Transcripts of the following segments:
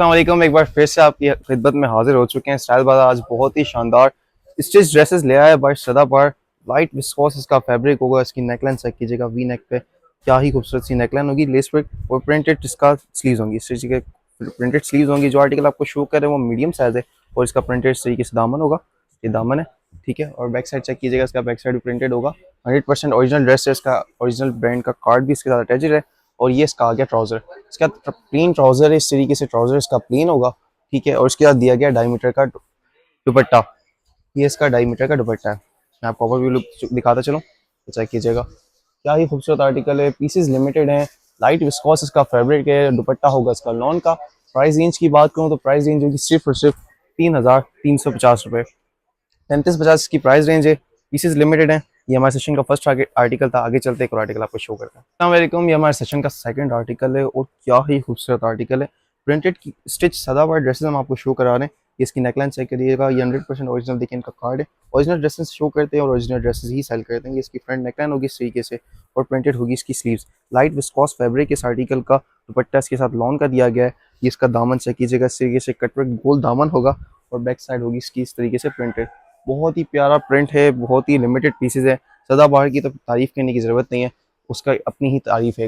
अस्सलाम एक बार फिर से आपकी खिदमत में हाजिर हो चुके हैं। स्टाइल बाज़ार आज बहुत ही शानदार स्टिच ड्रेसेस ले आया है बाय सदा पर। लाइट विस्कोस इसका फैब्रिक होगा। इसकी नेकलाइन चेक कीजिएगा, वी नेक पे क्या ही खूबसूरत सी नेकलाइन होगी, लेस वर्क और प्रिंटेड इसका स्लीव्स होंगी। इस तरीके के प्रिंटेड स्लीव्स होंगी। जो आर्टिकल आपको शो कर रहे हैं वो मीडियम साइज है और इसका प्रिंटेड इस तरीके से दामन होगा। ये दामन है, ठीक है। और बैक साइड चेक कीजिएगा, इसका बैक साइड भी प्रिंटेड होगा। 100% ओरिजिनल ड्रेस है। इसका ओरिजिनल ब्रांड का कार्ड भी इसके साथ अटैच है। और ये इसका आ गया ट्राउजर। इसका प्लेन ट्राउजर है, इस तरीके से ट्राउजर इसका प्लेन होगा, ठीक है। और उसके बाद दिया गया डायमीटर का दुपट्टा। ये इसका डायमीटर का दुपट्टा है। मैं आपको ओवरव्यू लुक दिखाता चलूँ तो चेक कीजिएगा, क्या ही खूबसूरत आर्टिकल है। पीसेस लिमिटेड हैं, लाइट विस्कोस इसका फैब्रिक है। दुपट्टा होगा इसका लॉन का। प्राइस रेंज की बात करूँ तो प्राइस रेंज होगी सिर्फ और सिर्फ 3,350 रुपये। 35-50 की प्राइस रेंज है। पीसेस लिमिटेड है। ये हमारे सेशन का फर्स्ट आर्टिकल था। आगे चलते एक और आर्टिकल आपको शो करता है। अस्सलाम वालेकुम, ये हमारे सेशन का सेकंड आर्टिकल है और क्या ही खूबसूरत आर्टिकल है। प्रिंटेड की स्टिच सदाबहार ड्रेसेस हम आपको शो करा रहे हैं। इसकी नेकलाइन चेक करिएगा, ये 100% ओरिजिनल देखिए इनका कार्ड है। ओरिजिनल ड्रेसेस शो करते हैं और ओरिजिनल ड्रेसेस ही सेल करते हैं। ये इसकी फ्रंट नेकलाइन होगी इस तरीके से और प्रिंटेड होगी इसकी स्लीव्स। लाइट विस्कोस फैब्रिक इस आर्टिकल का। दुपट्टा इसके साथ लॉन का दिया गया है। ये इसका दामन चेक कीजिएगा, इस तरीके से कटवर्क गोल दामन होगा और बैक साइड होगी इसकी इस तरीके से प्रिंटेड। बहुत ही प्यारा प्रिंट है, बहुत ही लिमिटेड पीसेज है। सदाबहार की तो तारीफ करने की ज़रूरत नहीं है, उसका अपनी ही तारीफ है।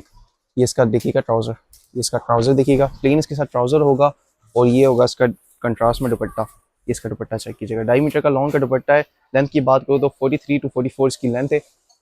ये इसका देखिएगा ट्राउज़र, ये इसका ट्राउज़र देखिएगा, प्लेन इसके साथ ट्राउज़र होगा और ये होगा इसका कंट्रास्ट में दुपट्टा। ये इसका दुपट्टा चेक कीजिएगा, 2.5 मीटर का लॉन्ग का दुपट्टा है। लेंथ की बात करो तो 43 to 44 इसकी लेंथ है।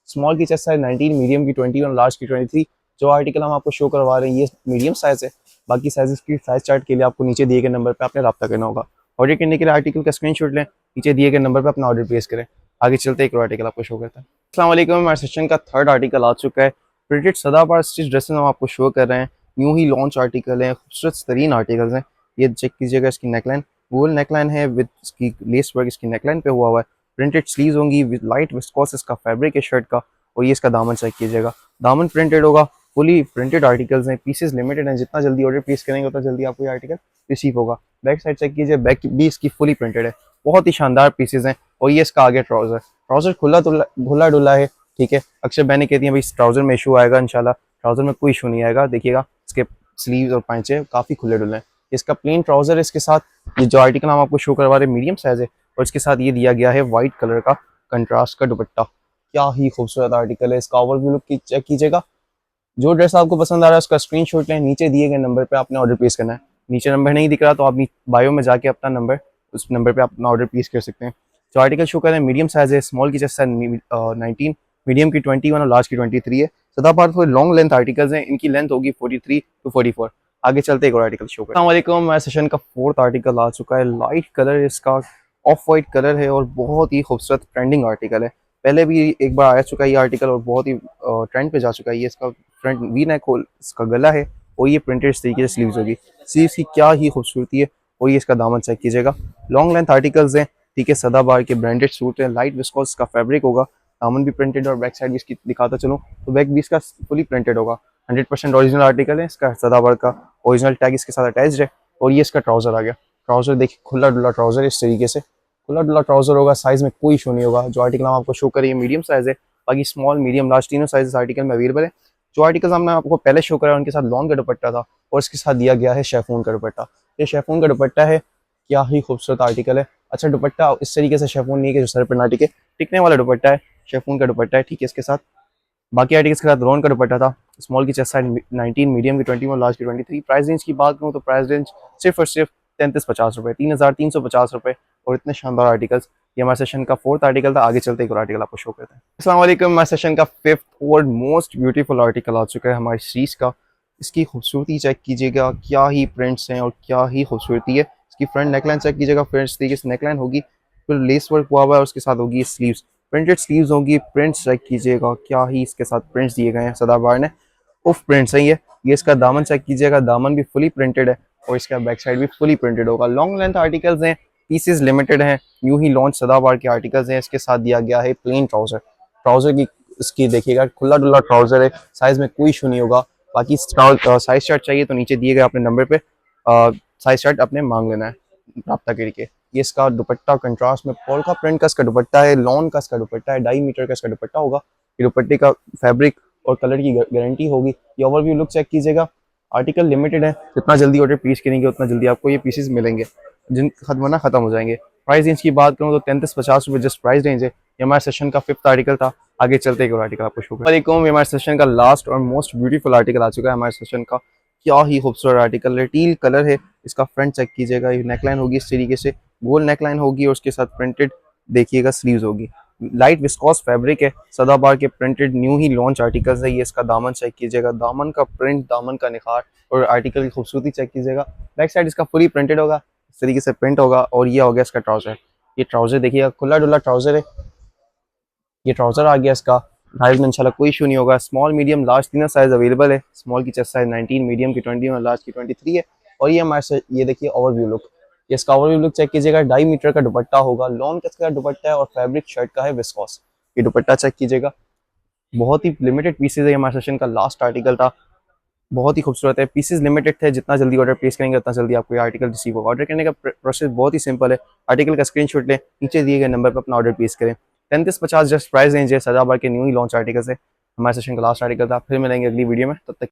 स्मॉल की चेस्ट साइज 19, मीडियम की 20 और लार्ज की 23। जो आर्टिकल हम आपको शो करवा रहे हैं ये मीडियम साइज़ है। बाकी साइज़ की साइज चार्ट के लिए आपको नीचे दिए गए नंबर पर आपने रब्ता करना होगा। ऑर्डर करने के लिए आर्टिकल का स्क्रीनशॉट लें, नीचे दिए गए नंबर पर अपना ऑर्डर प्लेस करें। आगे चलते एक और आर्टिकल आपको शो करता है। अस्सलाम वालेकुम, हमारे सेशन का थर्ड आर्टिकल आ चुका है। प्रिंटेड सदाबहार स्टिच ड्रेसेस हम आपको शो कर रहे हैं। न्यू ही लॉन्च आर्टिकल है, खूबसूरत तरीन आर्टिकल्स हैं। ये चेक कीजिएगा, इसकी नेकलाइन गोल नेकलाइन है विद इसकी लेस वर्क इसकी नेकलाइन पे हुआ हुआ है। प्रिंटेड स्लीव्स होंगी विद लाइट विस्कोस इसका फैब्रिक है शर्ट का। और ये इसका दामन चेक कीजिएगा, दामन प्रिंटेड होगा। फुली प्रिंटेड आर्टिकल्स हैं, पीसेस लिमिटेड हैं। जितना जल्दी ऑर्डर प्लेस करेंगे उतना जल्दी आपको ये आर्टिकल रिसीव होगा। बैक साइड चेक कीजिए, बैक भी इसकी फुली प्रिंटेड है। बहुत ही शानदार पीसेस हैं। और ये इसका आगे ट्राउजर, ट्राउजर खुला डुला है, ठीक है। अक्सर बहनें कहती हैं भाई ट्राउजर में इशू आएगा, इंशाल्लाह ट्राउजर में कोई इशू नहीं आएगा। देखिएगा इसके स्लीव्स और पांचे काफी खुले डुले हैं। इसका प्लेन ट्राउजर है। इसके साथ ये जो आर्टिकल हम आपको शो करवा रहे हैं मीडियम साइज है और इसके साथ ये दिया गया है व्हाइट कलर का कंट्रास्ट का दुपट्टा। क्या ही खूबसूरत आर्टिकल है। इसका ओवरव्यू लुक चेक कीजिएगा। जो ड्रेस आपको पसंद आ रहा है उसका स्क्रीनशॉट लें, नीचे दिए गए नंबर पे आपने ऑर्डर प्लेस करना है। नीचे नंबर नहीं दिख रहा तो आप बायो में जाके अपना नंबर, उस नंबर पे अपना ऑर्डर प्लेस कर सकते हैं। जो आर्टिकल शो कर रहे हैं मीडियम साइज है। स्मॉल की चेस्ट साइज 19, मीडियम की 21 और लार्ज की 23 है। सदाबहार थोड़े लॉन्ग लेंथ आर्टिकल्स हैं, इनकी लेंथ होगी 43 to 44। आगे चलते एक और आर्टिकल शो करें। अस्सलाम वालेकुम, हमारे सेशन का फोर्थ आर्टिकल आ चुका है। लाइट कलर इसका, ऑफ वाइट कलर है और बहुत ही खूबसूरत ट्रेंडिंग आर्टिकल है। पहले भी एक बार आ चुका है ये आर्टिकल और बहुत ही ट्रेंड पे जा चुका है। ये इसका फ्रंट वी नेक होल इसका गला है और ये प्रिंटेड इस तरीके से स्लीव्स होगी। स्लीव्स की क्या ही खूबसूरती है। और ये इसका दामन चेक कीजिएगा, लॉन्ग लेंथ आर्टिकल्स हैं, ठीक है। सदाबहार के ब्रांडेड सूट है, लाइट विस्कोस का फैब्रिक होगा। दामन भी प्रिंटेड और बैक साइड भी इसकी दिखाता चलूँ तो बैक भी इसका फुली प्रिंटेड होगा। 100% ओरिजिनल आर्टिकल है। इसका सदाबहार का ओरिजिनल टैग इसके साथ अटैच्ड है। और ये इसका ट्राउजर आ गया। ट्राउजर देखिए, खुला डुला ट्राउजर इस तरीके से खुला डुला ट्राउजर होगा। साइज में कोई इशू नहीं होगा। जो आर्टिकल हम आपको शो करिए मीडियम साइज है, बाकी स्मॉल मीडियम लार्ज तीनों साइज आर्टिकल में अवेलेबल है। जो आर्टिकल्स हमने आपको पहले शो करा उनके साथ लॉन्ग का दुपट्टा था और इसके साथ दिया गया है शेफून का दुपट्टा। ये शेफून का दुपट्टा है, क्या ही खूबसूरत आर्टिकल है। अच्छा दुपट्टा इस तरीके से शेफून नहीं है कि जो सर पर ना टिके, टिकने वाला दुपट्टा है, शेफून का दुपट्टा है, ठीक है। इसके साथ बाकी आर्टिकल्स के साथ रोन का दुपट्टा था। स्मॉल की चेस्ट साइज 19, मीडियम की 21 और लार्ज की 23। प्राइस रेंज की बात करूँ तो प्राइस रेंज सिर्फ और सिर्फ 3350 रुपये, 3350 रुपये। और इतने शानदार आर्टिकल्स। ये हमारे सेशन का फोर्थ आर्टिकल था। आगे चलते एक और आर्टिकल आपको शो करते हैं। अस्सलाम वालेकुम, हमारे सेशन का फिफ्थ और मोस्ट ब्यूटीफुल आर्टिकल आ चुका है हमारी सीरीज का। इसकी खूबसूरती चेक कीजिएगा, क्या ही प्रिंट्स हैं और क्या ही खूबसूरती है। इसकी फ्रंट नेकलाइन चेक कीजिएगा, फ्रंट तरीके से नेकलाइन होगी, फिर लेस वर्क हुआ हुआ है और उसके साथ होगी स्लीव्स, प्रिंटेड स्लीव्स होगी। प्रिंट्स चेक कीजिएगा, क्या ही इसके साथ प्रिंट्स दिए गए हैं सदाबहार ने, उफ प्रिंट्स है ये। इसका दामन चेक कीजिएगा, दामन भी फुली प्रिंटेड है और इसका बैक साइड भी फुली प्रिंटेड होगा। लॉन्ग लेंथ आर्टिकल्स हैं, पीसेस लिमिटेड हैं, न्यू ही लॉन्च सदाबहार के आर्टिकल्स हैं। इसके साथ दिया गया है प्लेन ट्राउजर। ट्राउजर की इसकी देखिएगा, खुला डुला ट्राउजर है, साइज में कोई इशू नहीं होगा। बाकी साइज चार्ट चाहिए तो नीचे दिए गए अपने नंबर पे साइज चार्ट अपने मांग लेना है रब्ता करके। ये इसका दुपट्टा कंट्रास्ट में पोल्का प्रिंट का इसका दुपट्टा है, लॉन का इसका दुपट्टा है, 2.5 मीटर का इसका दुपट्टा होगा। ये दुपट्टे का फैब्रिक और कलर की गारंटी होगी। ये ओवरव्यू लुक चेक कीजिएगा, आर्टिकल लिमिटेड है, जितना जल्दी ऑर्डर प्लेस करेंगे उतना जल्दी आपको ये पीसेस मिलेंगे, जिन खत्म खत्म हो जाएंगे। प्राइस रेंज की बात करूँ तो 3350 रुपये जस्ट प्राइस रेंज है। ये हमारे सेशन का 5th आर्टिकल था। आगे चलते एक और आर्टिकल आपको शो करें। हमारे सेशन का लास्ट और मोस्ट ब्यूटीफुल आर्टिकल आ चुका है हमारे सेशन का। क्या ही खूबसूरत आर्टिकल है, टील कलर है, इसका फ्रंट चेक कीजिएगा, ये नेकलाइन होगी इस तरीके से, गोल नेकलाइन होगी और उसके साथ प्रिंटेड देखिएगा स्लीव्स होगी। लाइट विस्कॉस फैब्रिक है, सदाबहार के प्रिंटेड न्यू ही लॉन्च आर्टिकल्स है। ये इसका दामन चेक कीजिएगा, दामन का प्रिंट, दामन का निखार और आर्टिकल की खूबसूरती चेक कीजिएगा। बैक साइड इसका फुली प्रिंटेड होगा, इस तरीके से प्रिंट होगा। और ये हो गया इसका ट्राउजर, ये ट्राउजर देखिएगा, खुला डुला ट्राउजर है, ये ट्राउजर आ गया इसका। साइज में इंशाल्लाह कोई इशू नहीं होगा। स्मॉल मीडियम लार्ज तीनों साइज अवेलेबल है। स्मॉल की चेस्ट साइज 19, मीडियम की 20 और लार्ज की 23 है। और ये हमारे से ये देखिए ओवरव्यू लुक, ये इसका ओवरव्यू लुक चेक कीजिएगा। 2.5 मीटर का दुपट्टा होगा, लॉन का दुपट्टा है और फैब्रिक शर्ट का है विस्कॉस। ये दुपट्टा चेक कीजिएगा, बहुत ही लिमिटेड पीसेज है, हमारे सेशन का लास्ट आर्टिकल था। बहुत ही खूबसूरत है, पीसेस लिमिटेड थे, जितना जल्दी ऑर्डर प्लेस करेंगे उतना जल्दी आपको ये आर्टिकल रिसीव होगा। ऑर्डर करने का प्रोसेस बहुत ही सिंपल है, आर्टिकल का स्क्रीनशॉट लें, नीचे दिए गए नंबर पर अपना ऑर्डर प्लेस करें। 3350 जस्ट प्राइस रेंज है, सदाबहार के न्यू ही लॉन्च आर्टिकल्स है। हमारे सेशन का लास्ट आर्टिकल था। फिर मिलेंगे अगली वीडियो में, तब तक